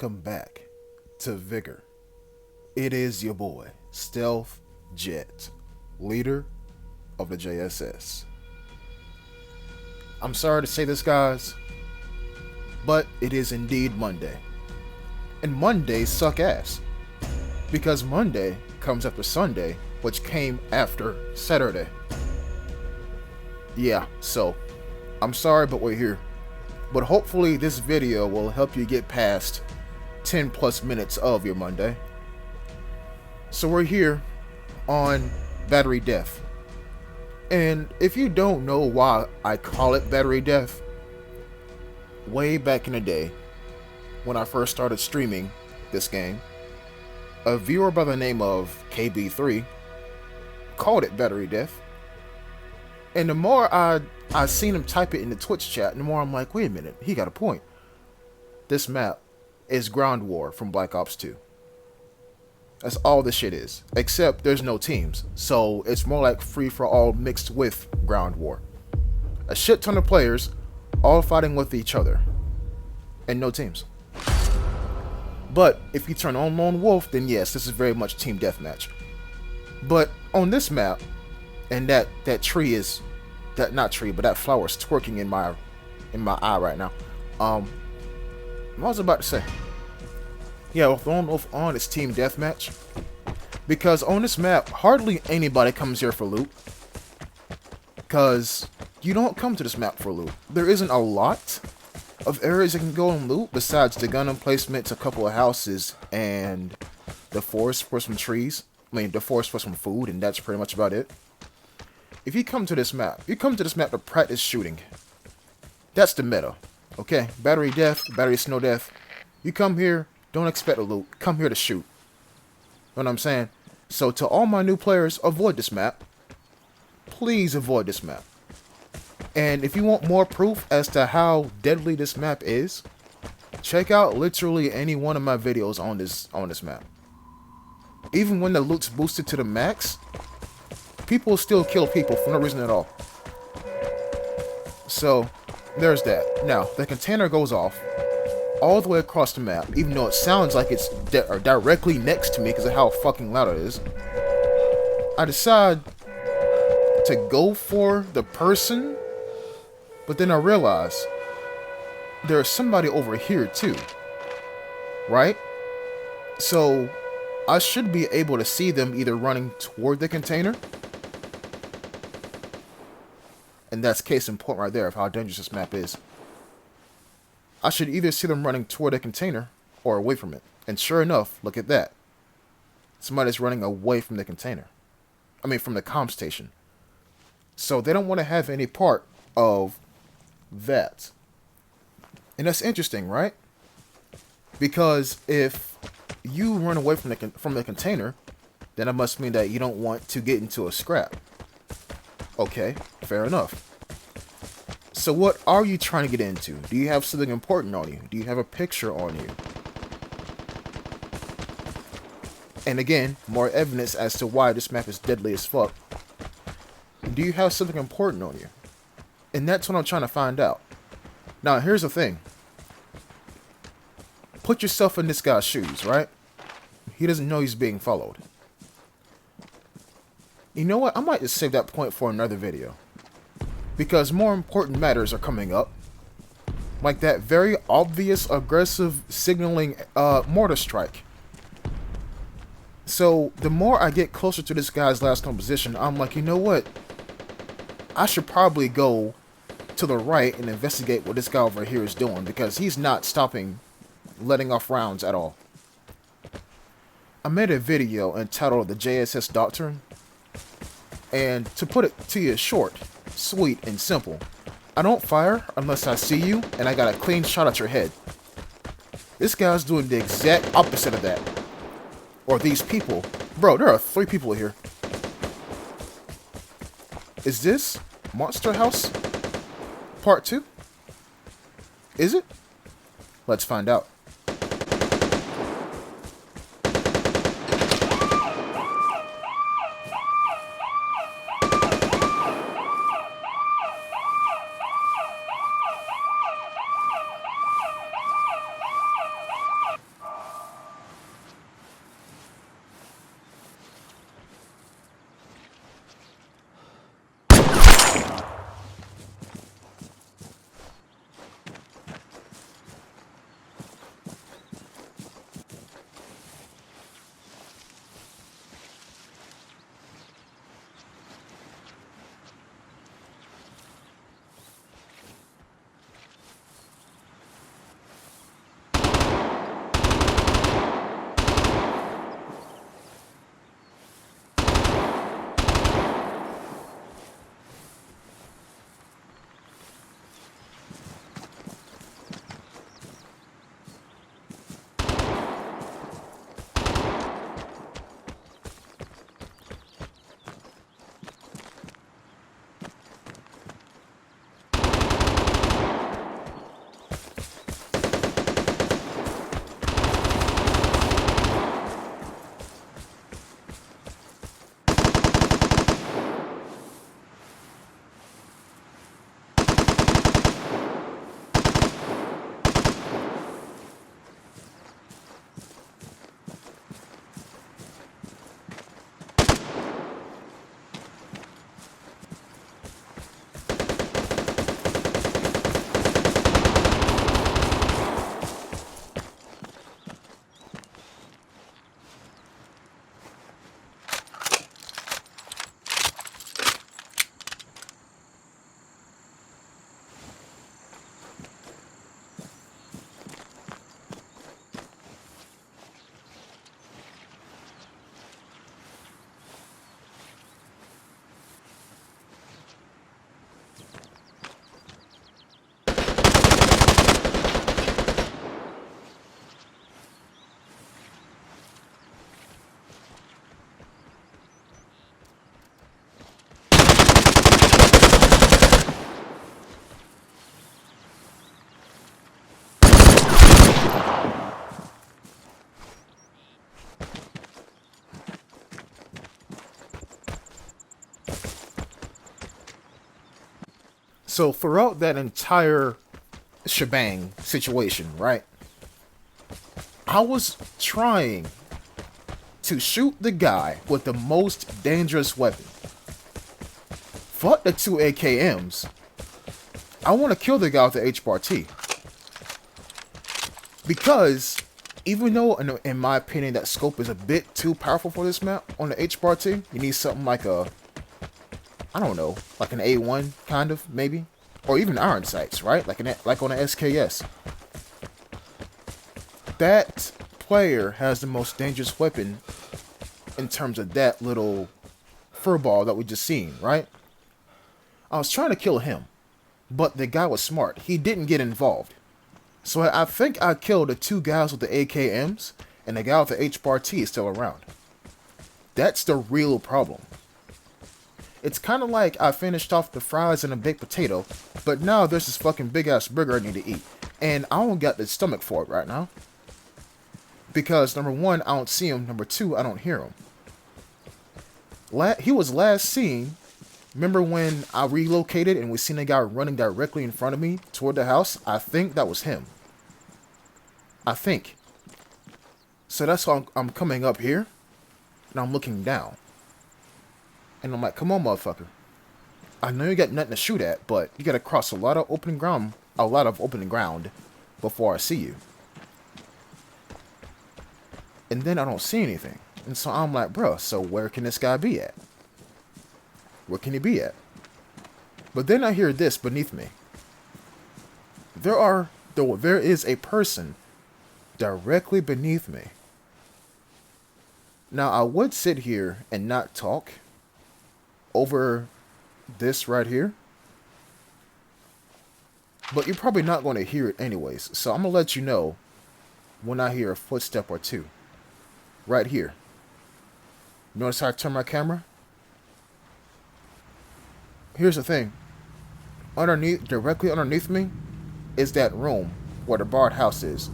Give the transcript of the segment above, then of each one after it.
welcome back to Vigor. It is your boy, Stealth Jet, leader of the JSS. I'm sorry to say this, guys, but it is indeed Monday. And Mondays suck ass, because Monday comes after Sunday, which came after Saturday. Yeah, so, I'm sorry, but we're here. But hopefully this video will help you get past 10 plus minutes of your Monday. So we're here on Battery Death. And if you don't know why I call it Battery Death, way back in the day, when I first started streaming this game, a viewer by the name of KB3 called it Battery Death. And the more I seen him type it in the Twitch chat, the more I'm like, wait a minute, he got a point. This map is Ground War from Black Ops 2. That's all this shit is. Except there's no teams. So it's more like free-for-all mixed with Ground War. A shit ton of players all fighting with each other. And no teams. But if you turn on Lone Wolf, then yes, this is very much team deathmatch. But on this map, and that tree is, not tree, but that flower is twerking in my eye right now. What was I about to say? Yeah, with Lone Wolf on, it's team deathmatch. Because on this map, hardly anybody comes here for loot. Because you don't come to this map for loot. There isn't a lot of areas you can go and loot besides the gun emplacements, a couple of houses, and the forest for some trees. I mean, the forest for some food, and that's pretty much about it. If you come to this map, to practice shooting. That's the meta. Okay? Battery death, battery snow death. You come here, don't expect a loot. Come here to shoot. You know what I'm saying? So to all my new players, avoid this map. Please avoid this map. And if you want more proof as to how deadly this map is, check out literally any one of my videos on this map. Even when the loot's boosted to the max, people still kill people for no reason at all. So, there's that. Now, the container goes off all the way across the map, even though it sounds like it's directly next to me because of how fucking loud it is. I decide to go for the person, but then I realize there's somebody over here too, right? So, I should be able to see them either running toward the container, and that's case in point right there of how dangerous this map is. I should either see them running toward the container or away from it. And sure enough, look at that. Somebody's running away from the container. I mean, from the comm station. So they don't want to have any part of that. And that's interesting, right? Because if you run away from the container, then it must mean that you don't want to get into a scrap. Okay, fair enough. So what are you trying to get into? Do you have something important on you? Do you have a picture on you? And again, more evidence as to why this map is deadly as fuck. Do you have something important on you? And that's what I'm trying to find out. Now, here's the thing. Put yourself in this guy's shoes, right? He doesn't know he's being followed. You know what? I might just save that point for another video. Because more important matters are coming up. Like that very obvious aggressive signaling mortar strike. So the more I get closer to this guy's last known position, I'm like, you know what? I should probably go to the right and investigate what this guy over here is doing. Because he's not stopping letting off rounds at all. I made a video entitled The JSS Doctrine. And to put it to you short, sweet, and simple, I don't fire unless I see you and I got a clean shot at your head. This guy's doing the exact opposite of that. Or these people. Bro, there are 3 people here. Is this Monster House Part 2? Is it? Let's find out. So throughout that entire shebang situation, right? I was trying to shoot the guy with the most dangerous weapon. Fuck the two AKMs. I want to kill the guy with the HBAR-T. Because, even though, in my opinion, that scope is a bit too powerful for this map, on the HBAR-T, you need something like a, I don't know, like an A1, kind of, maybe? Or even iron sights, right? Like on an SKS. That player has the most dangerous weapon in terms of that little furball that we just seen, right? I was trying to kill him, but the guy was smart. He didn't get involved. So I think I killed the two guys with the AKMs, and the guy with the HBAR-T is still around. That's the real problem. It's kind of like I finished off the fries and a baked potato, but now there's this fucking big-ass burger I need to eat. And I don't got the stomach for it right now. Because, number one, I don't see him. Number two, I don't hear him. He was last seen. Remember when I relocated and we seen a guy running directly in front of me toward the house? I think that was him. I think. So that's why I'm coming up here. And I'm looking down. And I'm like, come on, motherfucker. I know you got nothing to shoot at, but you gotta cross a lot of open ground before I see you. And then I don't see anything. And so I'm like, bro, so where can this guy be at? Where can he be at? But then I hear this beneath me. There is a person directly beneath me. Now, I would sit here and not talk over this right here. But you're probably not going to hear it anyways. So I'm going to let you know when I hear a footstep or two. Right here. Notice how I turn my camera? Here's the thing. Directly underneath me is that room where the barred house is.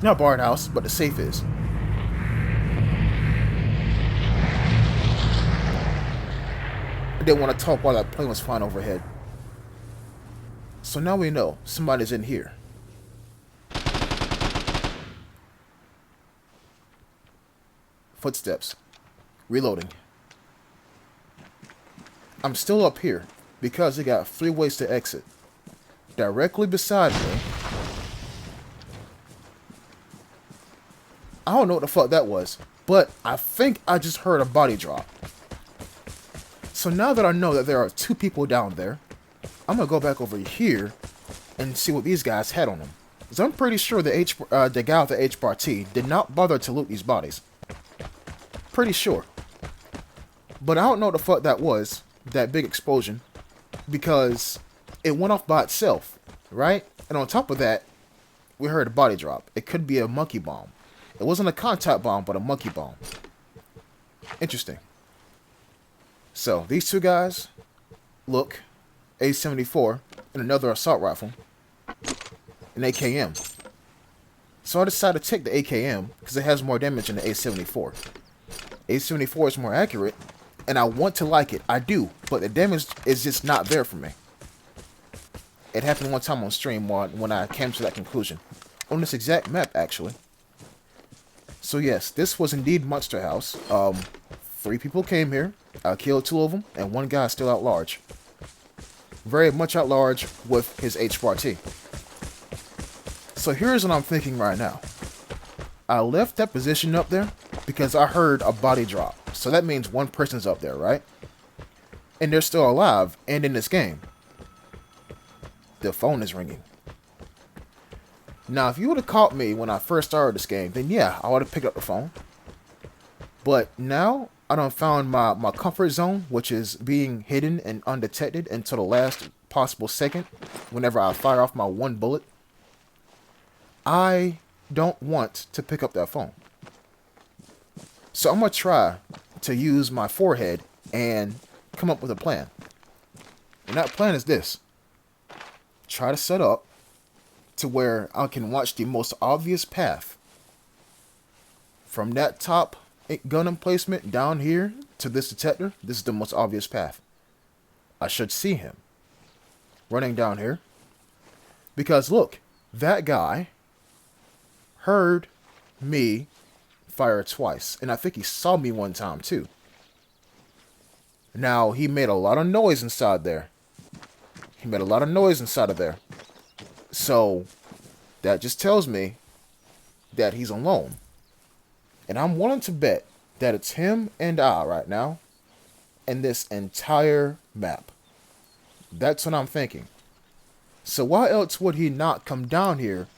Not barred house, but the safe is. I didn't want to talk while that plane was flying overhead. So now we know somebody's in here. Footsteps. Reloading. I'm still up here because they got 3 ways to exit. Directly beside me. I don't know what the fuck that was, but I think I just heard a body drop. So now that I know that there are 2 people down there, I'm gonna go back over here and see what these guys had on them. Because I'm pretty sure the guy with the HBAR-T did not bother to loot these bodies. Pretty sure. But I don't know what the fuck that was, that big explosion, because it went off by itself, right? And on top of that, we heard a body drop. It could be a monkey bomb. It wasn't a contact bomb, but a monkey bomb. Interesting. So, these 2 guys, look, A74, and another assault rifle, an AKM. So I decided to take the AKM, because it has more damage than the A74. A74 is more accurate, and I want to like it. I do, but the damage is just not there for me. It happened one time on stream when I came to that conclusion. On this exact map, actually. So yes, this was indeed Monster House. 3 people came here. I killed 2 of them, and 1 guy is still at large. Very much at large with his HBAR-T. So here's what I'm thinking right now. I left that position up there because I heard a body drop. So that means 1 person's up there, right? And they're still alive and in this game. The phone is ringing. Now, if you would have caught me when I first started this game, then yeah, I would have picked up the phone. But now, I done found my comfort zone, which is being hidden and undetected until the last possible second, whenever I fire off my 1 bullet. I don't want to pick up that phone. So I'm going to try to use my forehead and come up with a plan. And that plan is this. Try to set up to where I can watch the most obvious path from that top gun emplacement down here to this detector. This is the most obvious path. I should see him. running down here. Because look, that guy heard me fire twice. And I think he saw me one time too. Now, he made a lot of noise inside there. He made a lot of noise inside of there. So, that just tells me that he's alone. And I'm willing to bet that it's him and I right now in this entire map. That's what I'm thinking. So why else would he not come down here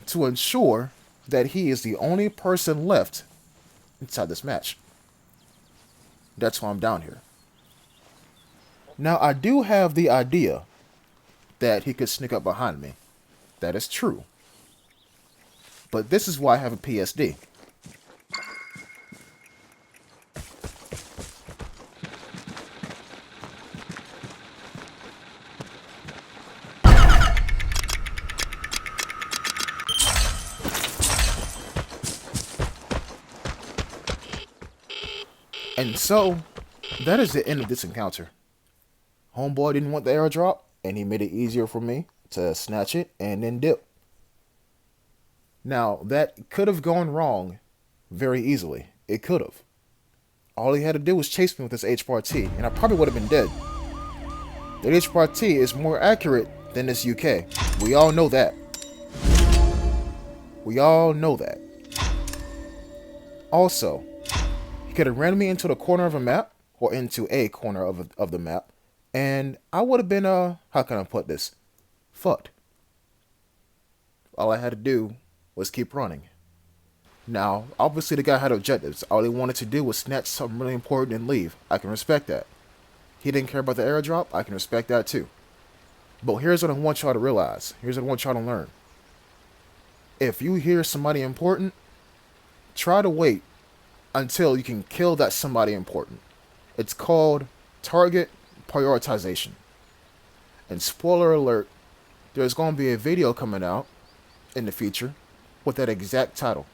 to ensure that he is the only person left inside this match? That's why I'm down here. Now, I do have the idea that he could sneak up behind me. That is true. But this is why I have a PSD. And so, that is the end of this encounter. Homeboy didn't want the airdrop, and he made it easier for me to snatch it and then dip. Now, that could have gone wrong very easily. It could have. All he had to do was chase me with this H-Bar-T, and I probably would have been dead. The H-Bar-T is more accurate than this UK. We all know that. We all know that. Also, he could have ran me into the corner of a map, or into a corner of the map, and I would have been, how can I put this? Fucked. All I had to do was keep running. Now, obviously the guy had objectives. All he wanted to do was snatch something really important and leave. I can respect that. He didn't care about the airdrop. I can respect that too. But here's what I want y'all to realize. Here's what I want y'all to learn. If you hear somebody important, try to wait until you can kill that somebody important. It's called target prioritization. And spoiler alert, there's going to be a video coming out in the future with that exact title.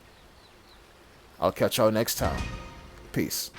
I'll catch y'all next time. Peace.